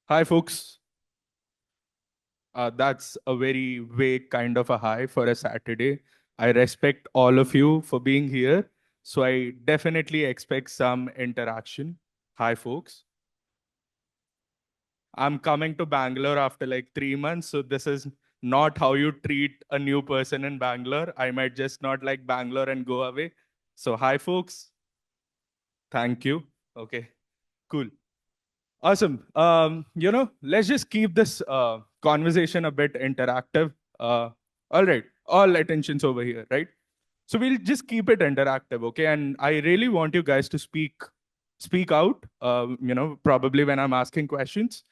Hi, folks. That's a very vague kind of a hi for a Saturday. I respect all of you for being here. So I definitely expect some interaction. Hi, folks. I'm coming to Bangalore after like 3 months. So this is not how you treat a new person in Bangalore. I might just not like Bangalore and go away. So, hi, folks. Thank you. Okay, cool. Awesome. Let's just keep this conversation a bit interactive. All right, all attention's over here, right? So we'll just keep it interactive, okay? And I really want you guys to speak out. Probably when I'm asking questions,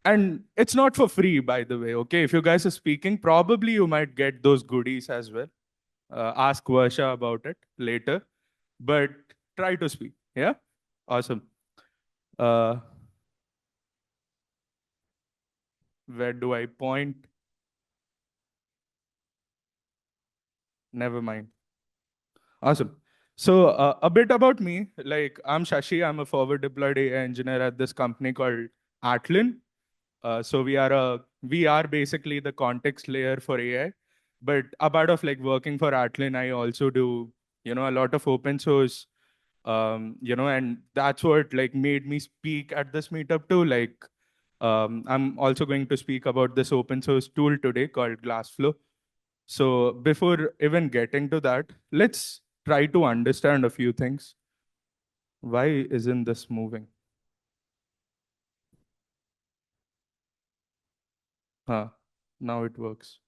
and it's not for free, by the way, okay? If you guys are speaking, probably you might get those goodies as well. Ask Varsha about it later, but try to speak. Yeah, awesome. Uh, where do I point? Never mind. Awesome. So a bit about me, like I'm Shashi. I'm a forward deployed AI engineer at this company called Atlin. So we are basically the context layer for AI. But a part of like working for Atlin, I also do a lot of open source. And that's what like made me speak at this meetup too. Like I'm also going to speak about this open source tool today called GlassFlow. So before even getting to that, let's try to understand a few things. Why isn't this moving? Huh, now it works.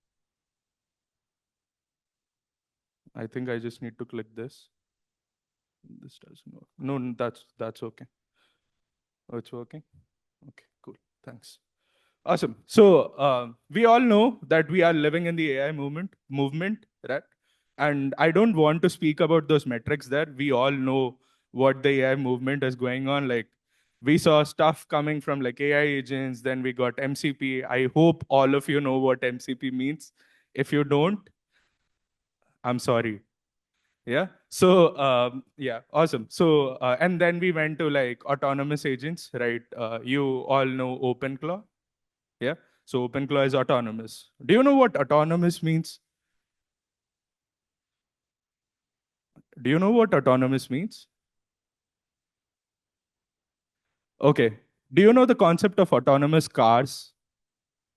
I think I just need to click this. This doesn't work. No, that's okay. Oh, it's working. Okay, cool. Thanks. Awesome. So we all know that we are living in the AI movement, right? And I don't want to speak about those metrics there. We all know what the AI movement is going on. Like we saw stuff coming from like AI agents, then we got MCP. I hope all of you know what MCP means. If you don't, I'm sorry. Yeah. So yeah, awesome. So and then we went to like autonomous agents, right? You all know OpenClaw. Yeah. So OpenClaw is autonomous. Do you know what autonomous means? Do you know what autonomous means? Okay. Do you know the concept of autonomous cars?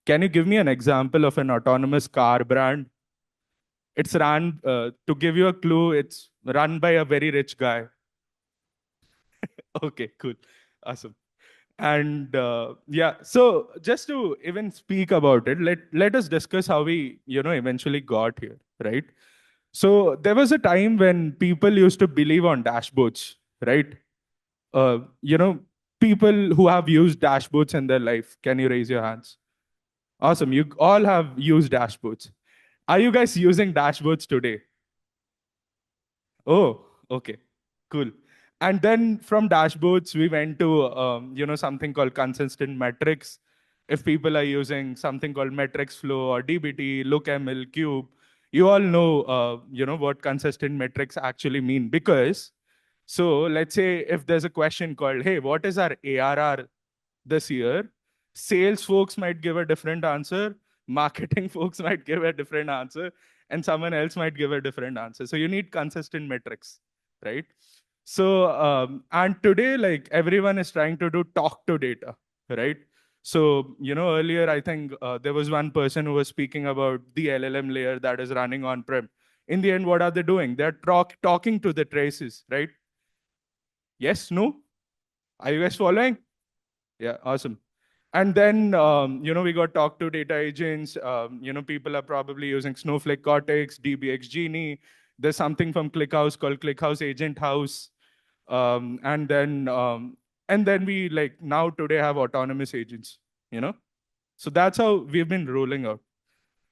Can you give me an example of an autonomous car brand? It's run, to give you a clue, it's run by a very rich guy. Okay, cool. Awesome. And yeah, so just to even speak about it, let us discuss how we, eventually got here, right? So there was a time when people used to believe on dashboards, right? Uh, you know, People who have used dashboards in their life, can you raise your hands? Awesome. You all have used dashboards. Are you guys using dashboards today? Oh, okay, cool. And then from dashboards, we went to something called consistent metrics. If people are using something called metrics flow or DBT, lookml, cube, you all know what consistent metrics actually mean. Because so let's say if there's a question called, hey, what is our ARR this year? Sales folks might give a different answer, marketing folks might give a different answer, and someone else might give a different answer. So you need consistent metrics, right? So and today, like everyone is trying to do talk to data, right? So earlier I think there was one person who was speaking about the LLM layer that is running on prem. In the end, what are they doing? They're talking to the traces, right? Yes, no? Are you guys following? Yeah, awesome. And then, we got talk to data agents. People are probably using Snowflake Cortex, DBX Genie. There's something from ClickHouse called ClickHouse Agent House. And then we like now today have autonomous agents, you know? So that's how we've been rolling out.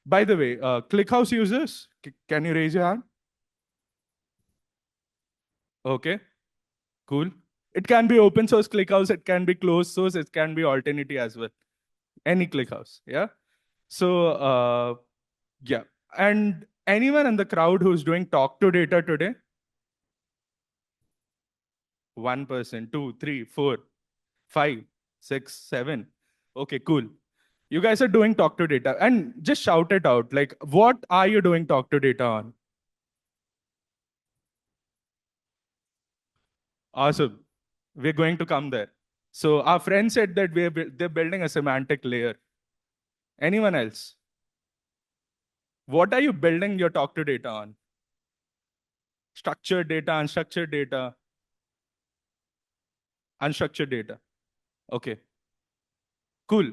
By the way, ClickHouse users, can you raise your hand? Okay, cool. It can be open source ClickHouse, it can be closed source, it can be alternity as well. Any ClickHouse, yeah? So, yeah. And anyone in the crowd who's doing talk to data today? 1%, two, three, four, five, six, seven. Okay, cool. You guys are doing talk to data. And just shout it out. Like, what are you doing talk to data on? Awesome. We're going to come there. So our friend said that they're building a semantic layer. Anyone else? What are you building your talk to data on? Structured data, unstructured data, unstructured data. Okay, cool.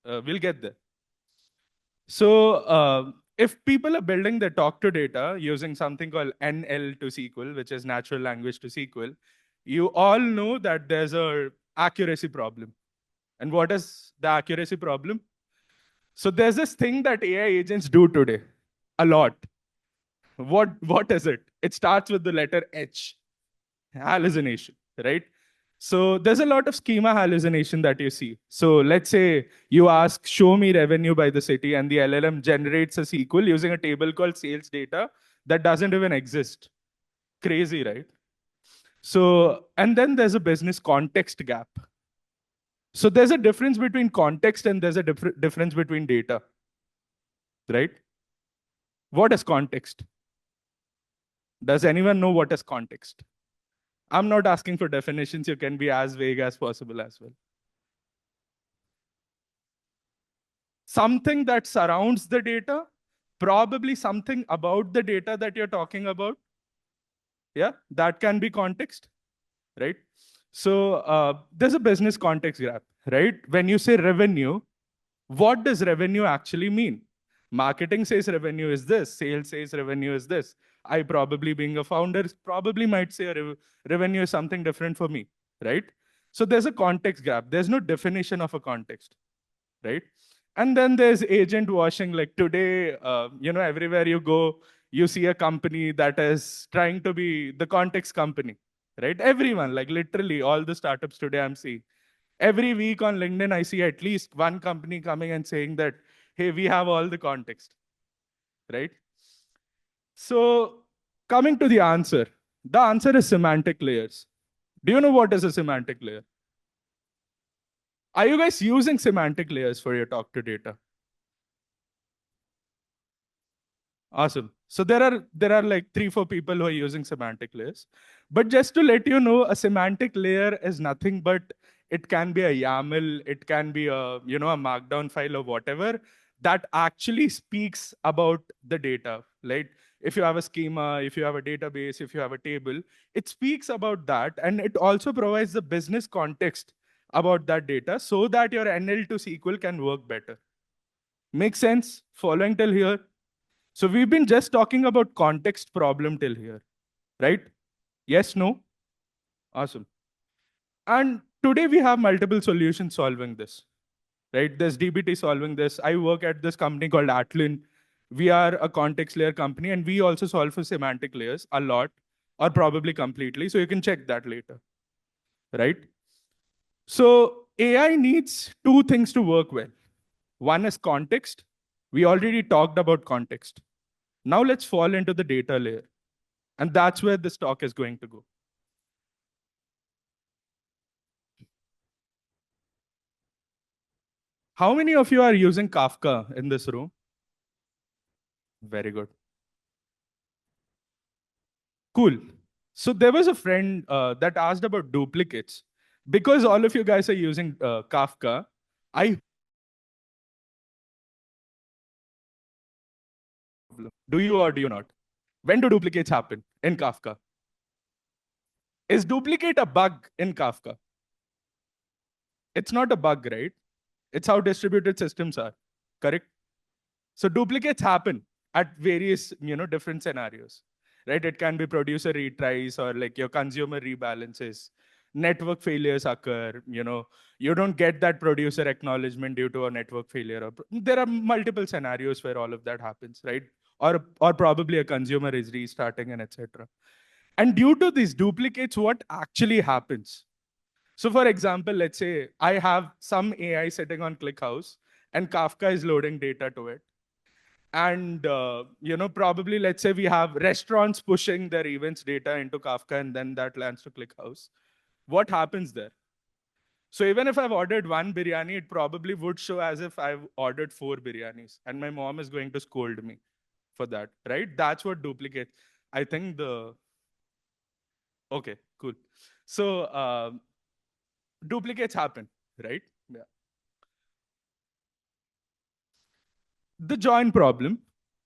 We'll get there. So if people are building their talk to data using something called NL to SQL, which is natural language to SQL, you all know that there's a accuracy problem. And what is the accuracy problem? So there's this thing that AI agents do today a lot. What is it? It starts with the letter H, hallucination, right? So there's a lot of schema hallucination that you see. So let's say you ask, show me revenue by the city, and the LLM generates a SQL using a table called sales data that doesn't even exist. Crazy, right? So, and then there's a business context gap. So there's a difference between context and there's a difference between data, right? What is context? Does anyone know what is context? I'm not asking for definitions. You can be as vague as possible as well. Something that surrounds the data, probably something about the data that you're talking about. Yeah, that can be context, right? So there's a business context graph, right? When you say revenue, what does revenue actually mean? Marketing says revenue is this, sales says revenue is this. I probably being a founder probably might say revenue is something different for me, right? So there's a context gap. There's no definition of a context, right? And then there's agent washing. Like today, everywhere you go, you see a company that is trying to be the context company, right? Everyone, like literally all the startups today I'm seeing. Every week on LinkedIn, I see at least one company coming and saying that, hey, we have all the context, right? So coming to the answer is semantic layers. Do you know what is a semantic layer? Are you guys using semantic layers for your talk to data? Awesome. So there are like 3-4 people who are using semantic layers. But just to let you know, a semantic layer is nothing but it can be a YAML, it can be a markdown file or whatever that actually speaks about the data. Like if you have a schema, if you have a database, if you have a table, it speaks about that, and it also provides the business context about that data so that your NL to SQL can work better. Make sense? Following till here? So we've been just talking about context problem till here, right? Yes, no? Awesome. And today we have multiple solutions solving this, right? There's DBT solving this. I work at this company called Atlin. We are a context layer company, and we also solve for semantic layers a lot, or probably completely. So you can check that later, right? So AI needs two things to work well. One is context. We already talked about context. Now let's fall into the data layer. And that's where this talk is going to go. How many of you are using Kafka in this room? Very good. Cool. So there was a friend that asked about duplicates. Because all of you guys are using Kafka, I do you or do you not? When do duplicates happen in Kafka? Is duplicate a bug in Kafka? It's not a bug, right? It's how distributed systems are. Correct? So duplicates happen at various, different scenarios, right? It can be producer retries or like your consumer rebalances. Network failures occur, you don't get that producer acknowledgement due to a network failure. There are multiple scenarios where all of that happens, right? Or probably a consumer is restarting and etc. And due to these duplicates, what actually happens? So for example, let's say I have some AI sitting on ClickHouse and Kafka is loading data to it, and probably let's say we have restaurants pushing their events data into Kafka, and then that lands to ClickHouse. What happens there? So even if I've ordered one biryani, it probably would show as if I've ordered 4 biryanis, and my mom is going to scold me for that, right? That's what duplicates. I think the okay, cool. So duplicates happen, right? Yeah. The join problem.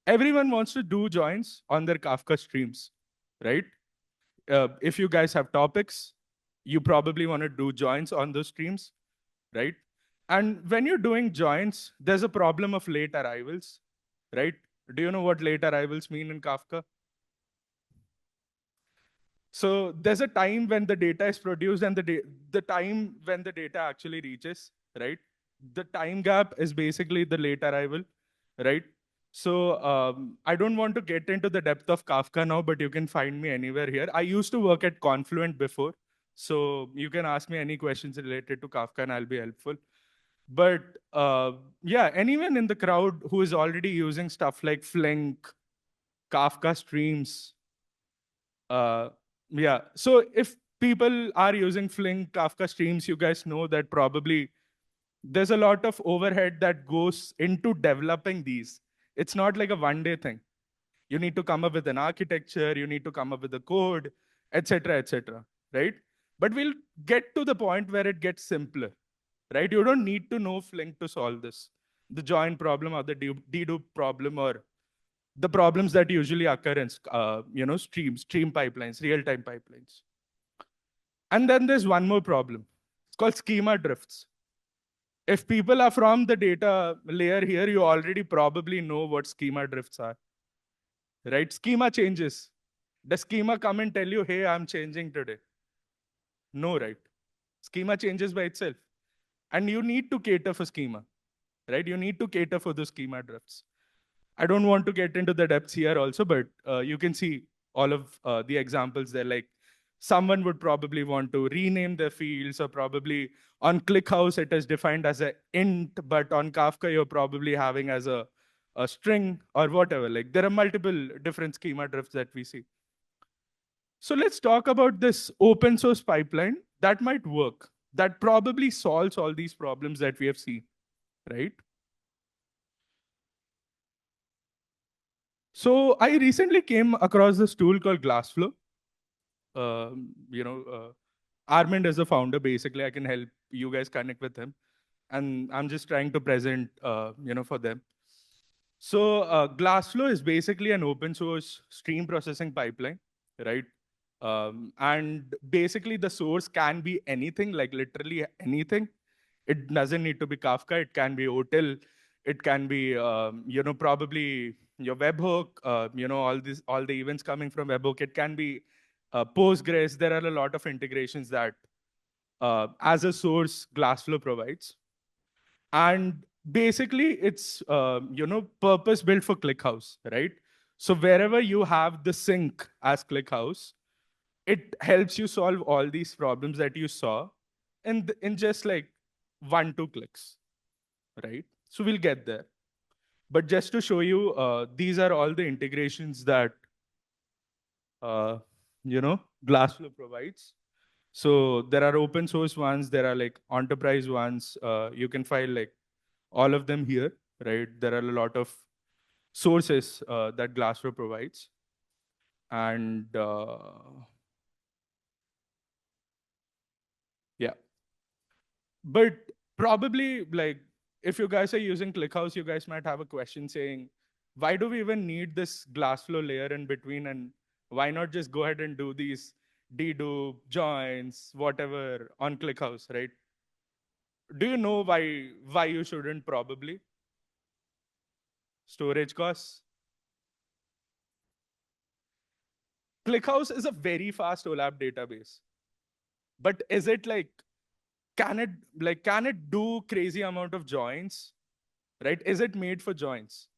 Everyone wants to do joins on their Kafka streams, right? If you guys have topics, you probably want to do joins on those streams, right? And when you're doing joins, there's a problem of late arrivals, right? Do you know what late arrivals mean in Kafka? So there's a time when the data is produced and the time when the data actually reaches, right? The time gap is basically the late arrival, right? So I don't want to get into the depth of Kafka now, but you can find me anywhere here. I used to work at Confluent before, so you can ask me any questions related to Kafka and I'll be helpful. But yeah, anyone in the crowd who is already using stuff like Flink, Kafka streams, uh, yeah. So if people are using Flink, Kafka streams, you guys know that probably there's a lot of overhead that goes into developing these. It's not like a one-day thing. You need to come up with an architecture, you need to come up with a code, etc., right? But we'll get to the point where it gets simpler, right? You don't need to know Flink to solve this. The join problem or the dedupe problem or the problems that usually occur in stream pipelines, real-time pipelines. And then there's one more problem. It's called schema drifts. If people are from the data layer here, you already probably know what schema drifts are, right? Schema changes. Does schema come and tell you, hey, I'm changing today? No, right? Schema changes by itself. And you need to cater for schema, right? You need to cater for the schema drifts. I don't want to get into the depths here also, but you can see all of the examples there. Like someone would probably want to rename their fields, or probably on ClickHouse it is defined as an int, but on Kafka you're probably having as a string or whatever. Like there are multiple different schema drifts that we see. So let's talk about this open source pipeline that might work, that probably solves all these problems that we have seen, right? So I recently came across this tool called GlassFlow. Armand is the founder. Basically, I can help you guys connect with him, and I'm just trying to present, for them. So GlassFlow is basically an open source stream processing pipeline, right? And basically, the source can be anything, like literally anything. It doesn't need to be Kafka. It can be OTIL. It can be, probably your webhook. All the events coming from webhook. It can be Postgres. There are a lot of integrations that, as a source, GlassFlow provides. And basically, it's purpose built for ClickHouse, right? So wherever you have the sync as ClickHouse, it helps you solve all these problems that you saw in just like 1-2 clicks, right? So we'll get there. But just to show you, these are all the integrations that uh, GlassFlow provides. So there are open source ones, there are like enterprise ones. You can find like all of them here, right? There are a lot of sources that GlassFlow provides. And yeah, but probably like if you guys are using ClickHouse, you guys might have a question saying, why do we even need this GlassFlow layer in between? And why not just go ahead and do these dedupe, joins, whatever on ClickHouse, right? Do you know why you shouldn't probably? Storage costs. ClickHouse is a very fast OLAP database. But is it like, can it do crazy amount of joins? Right? Is it made for joins?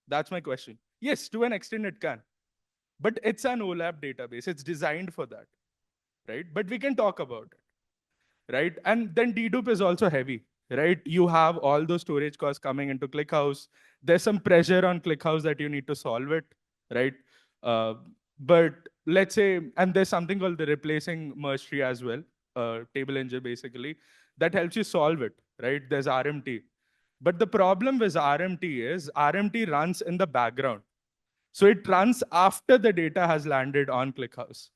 That's my question. Yes, to an extent it can. But it's an OLAP database. It's designed for that. Right? But we can talk about it. Right? And then dedupe is also heavy. Right? You have all those storage costs coming into ClickHouse. There's some pressure on ClickHouse that you need to solve it. Right? Uh, but let's say, and there's something called the replacing merge tree as well, table engine basically, that helps you solve it, right? There's RMT. But the problem with RMT is RMT runs in the background. So it runs after the data has landed on ClickHouse.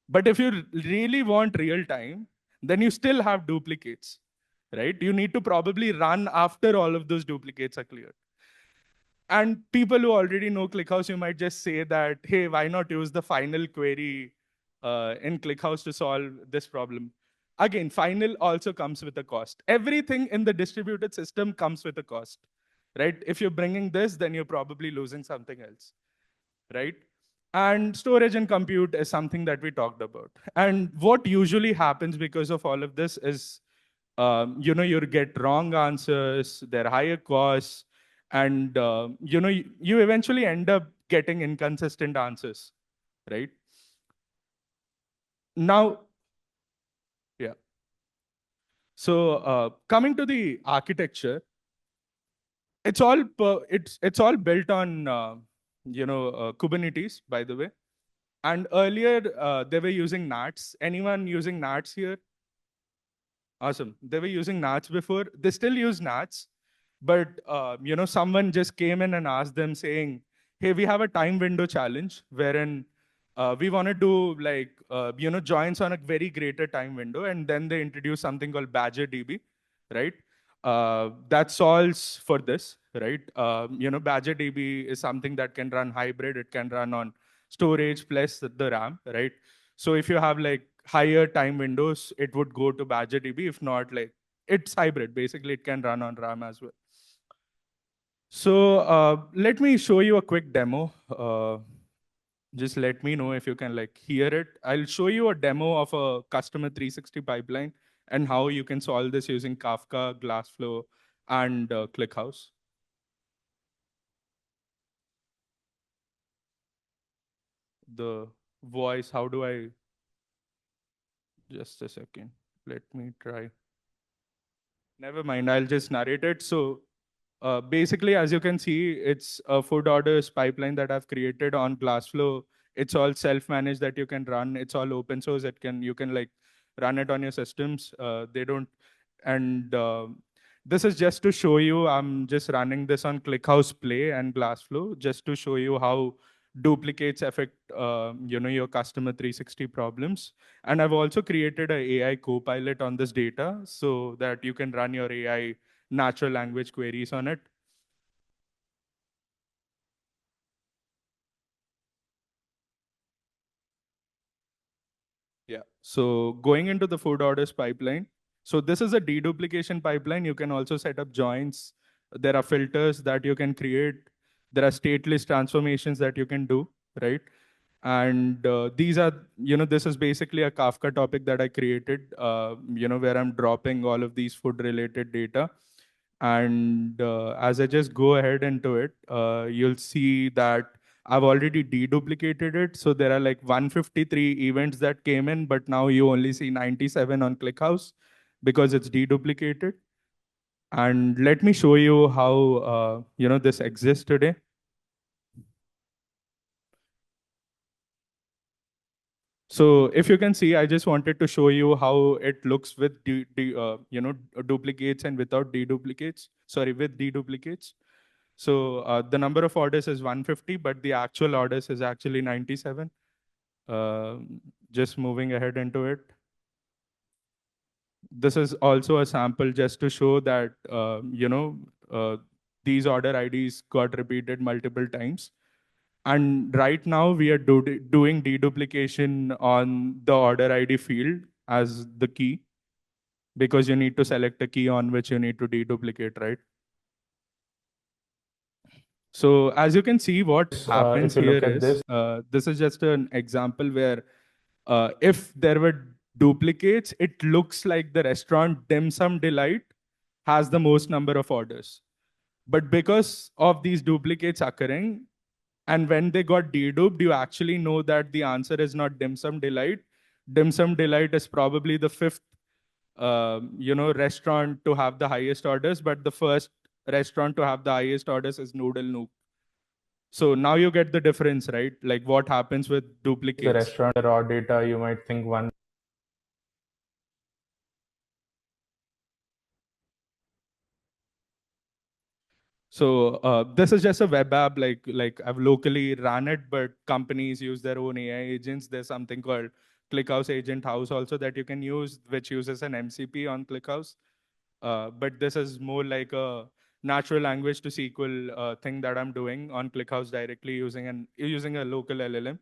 But if you really want real time, then you still have duplicates, right? You need to probably run after all of those duplicates are cleared. And people who already know ClickHouse, you might just say that, hey, why not use the final query in ClickHouse to solve this problem? Again, final also comes with a cost. Everything in the distributed system comes with a cost, right? If you're bringing this, then you're probably losing something else, right? And storage and compute is something that we talked about. And what usually happens because of all of this is, you get wrong answers, they're higher costs, and you eventually end up getting inconsistent answers, right? Now, yeah. So coming to the architecture, it's all built on Kubernetes, by the way. And earlier they were using NATs. Anyone using NATs here? Awesome. They were using NATs before. They still use NATs, but someone just came in and asked them saying, "Hey, we have a time window challenge wherein we want to do like joins on a very greater time window," and then they introduce something called Badger DB, right? That solves for this, right? Badger DB is something that can run hybrid. It can run on storage plus the RAM, right? So if you have like higher time windows, it would go to Badger DB. If not, like it's hybrid. Basically, it can run on RAM as well. So let me show you a quick demo. Just let me know if you can like hear it. I'll show you a demo of a customer 360 pipeline and how you can solve this using Kafka, GlassFlow, and ClickHouse. The voice, how do I? Just a second. Let me try. Never mind. I'll just narrate it. So basically, as you can see, it's a food orders pipeline that I've created on GlassFlow. It's all self-managed that you can run. It's all open source. You can like run it on your systems. They don't, and this is just to show you. I'm just running this on ClickHouse Play and GlassFlow just to show you how duplicates affect your customer 360 problems. And I've also created an AI co-pilot on this data so that you can run your AI natural language queries on it. Yeah. So going into the food orders pipeline. So this is a deduplication pipeline. You can also set up joins. There are filters that you can create. There are stateless transformations that you can do, right? And these are, this is basically a Kafka topic that I created, where I'm dropping all of these food related data. And as I just go ahead into it, you'll see that I've already deduplicated it. So there are like 153 events that came in, but now you only see 97 on ClickHouse because it's deduplicated. And let me show you how this exists today. So if you can see, I just wanted to show you how it looks with duplicates and without deduplicates. Sorry, with deduplicates. So the number of orders is 150, but the actual orders is actually 97. Just moving ahead into it. This is also a sample just to show that these order IDs got repeated multiple times. And right now we are doing deduplication on the order ID field as the key, because you need to select a key on which you need to deduplicate, right? So as you can see, what happens here is, this is just an example where if there were duplicates, it looks like the restaurant Dim Sum Delight has the most number of orders. But because of these duplicates occurring, and when they got deduped, you actually know that the answer is not Dim Sum Delight. Dim Sum Delight is probably the fifth, restaurant to have the highest orders, but the first restaurant to have the highest orders is Noodle Nook. So now you get the difference, right? Like what happens with duplicates. The restaurant, the raw data, you might think one So this is just a web app, like I've locally ran it, but companies use their own AI agents. There's something called ClickHouse Agent House also that you can use, which uses an MCP on ClickHouse. But this is more like a natural language to SQL thing that I'm doing on ClickHouse directly using a local LLM.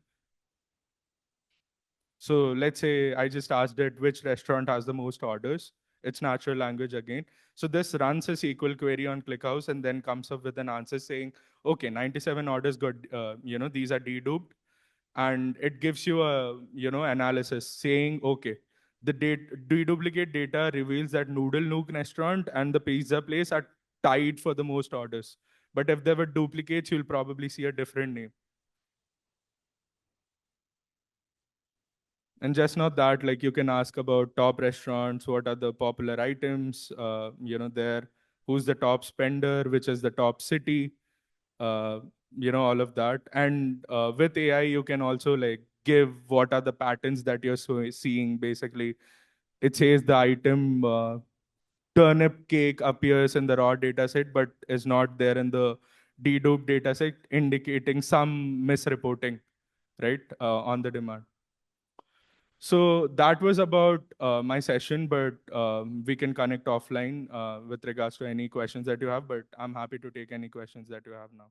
So let's say I just asked it which restaurant has the most orders. It's natural language again. So this runs a SQL query on ClickHouse and then comes up with an answer saying, okay, 97 orders got, these are deduped. And it gives you a, analysis saying, okay, the deduplicate data reveals that Noodle Nook restaurant and the pizza place are tied for the most orders. But if there were duplicates, you'll probably see a different name. And just not that, like you can ask about top restaurants, what are the popular items, there, who's the top spender, which is the top city, uh, all of that. And with AI, you can also like give what are the patterns that you're seeing. Basically, it says the item turnip cake appears in the raw data set, but is not there in the dedupe data set, indicating some misreporting, right, on the demand. So that was about my session, but we can connect offline with regards to any questions that you have. But I'm happy to take any questions that you have now.